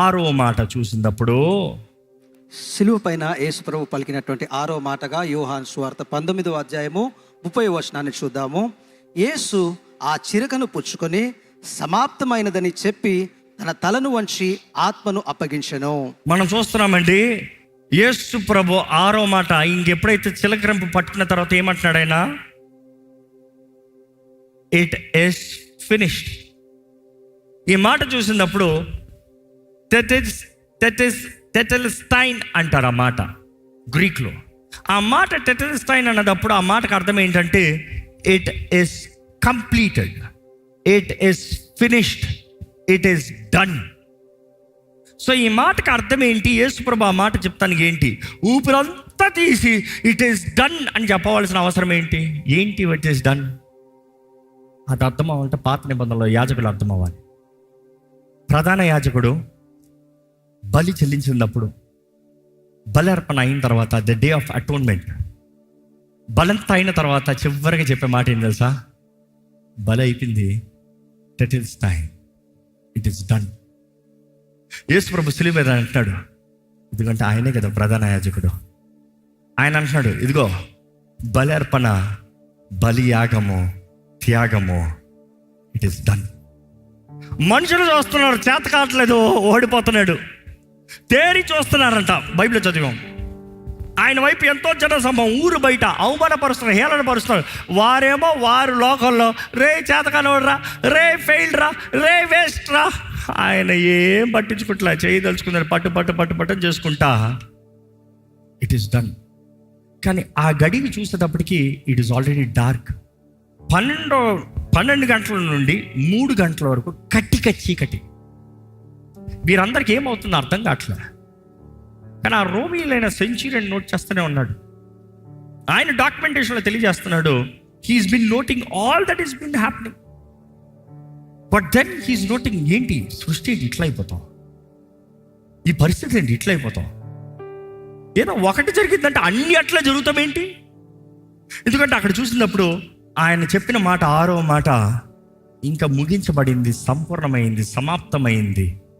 ఆరో మాట చూసినప్పుడు, సిలువ పైన యేసుప్రభు పలికినటువంటి ఆరో మాటగా యోహాను సువార్త 19వ అధ్యాయము 30వ వచనాన్ని చూద్దాము. యేసు ఆ చిరకను పుచ్చుకొని సమాప్తమైనదని చెప్పి తన తలను వంచి ఆత్మను అప్పగించెను. మనం చూస్తున్నామండి, యేసు ప్రభు ఆరో మాట ఇంకెప్పుడైతే చిలకరింపు పట్టుకున్న తర్వాత ఏమంటున్నాడు ఆయన? It is finished. ఈ మాట చూసినప్పుడు టెటెల్స్టైన్ అంటారు ఆ మాట గ్రీక్లో. ఆ మాట టెటెల్స్టైన్ అన్నదప్పుడు ఆ మాటకు అర్థం ఏంటంటే it is completed, it is finished, it is done. So ఈ మాటకు అర్థం ఏంటి? యేసుప్రభు ఆ మాట చెప్తానికి ఏంటి? ఊపిరంతా తీసి ఇట్ ఈస్ డన్ అని చెప్పవలసిన అవసరం ఏంటి? ఇట్ ఈస్ డన్ అది అర్థం అవ్వాలంటే పాత నిబంధనలో యాజకులు అర్థం అవ్వాలి. ప్రధాన యాజకుడు బలి చెల్లించినప్పుడు, బలి అర్పణ అయిన తర్వాత, ద డే ఆఫ్ అటోన్మెంట్, బలంతా అయిన తర్వాత చివరిగా చెప్పే మాట ఏం తెలుసా? బలి అయిపోయింది, that is time, it is done. Yesu ప్రభు సిలువ మీద అంటున్నాడు, ఎందుకంటే ఆయనే కదా ప్రధాన యాజకుడు. ఆయన అంటున్నాడు, ఇదిగో బలి అర్పణ, బలి యాగము, త్యాగము, ఇట్ ఈస్ డన్. మనుషులు చూస్తున్నారు, చేత కావట్లేదు, ఓడిపోతున్నాడు. తేరి చూస్తున్నారంట, బైబిల్ చదివాం. ఆయన వైపు ఎంతో జన సమూహం ఊరు బయట అవమానపరుస్తున్నారు, హేళనపరుస్తున్నారు. వారేమో వారు లోకంలో రే చేతకానోడ్రా, రే ఫెయిల్ రా, రే వేస్ట్ రా. ఆయన ఏం పట్టించుకుంటా, చేయదలుచుకున్నారు, పట్టు చేసుకుంటా ఇట్ ఈస్ డన్. కానీ ఆ గడిని చూసేటప్పటికి ఇట్ ఈస్ ఆల్రెడీ డార్క్. 12 గంటల నుండి 3 గంటల వరకు కట్టిక చీకటి. వీరందరికీ ఏమవుతుందో అర్థం కావట్లే. కానీ ఆ రోమిలైన సెంచురీని నోట్ చేస్తూనే ఉన్నాడు. ఆయన డాక్యుమెంటేషన్లో తెలియజేస్తున్నాడు, he's been noting all that is been happening. But then he's noting, ఏంటి సృష్టి ఏంటి ఇట్లా అయిపోతాం, ఈ పరిస్థితి ఏంటి ఇట్లా అయిపోతాం, ఏదో ఒకటి జరిగిందంటే అన్ని అట్లా జరుగుతామేంటి? ఎందుకంటే అక్కడ చూసినప్పుడు ఆయన చెప్పిన మాట, ఆరో మాట, ఇంకా ముగించబడింది, సంపూర్ణమైంది, సమాప్తమైంది.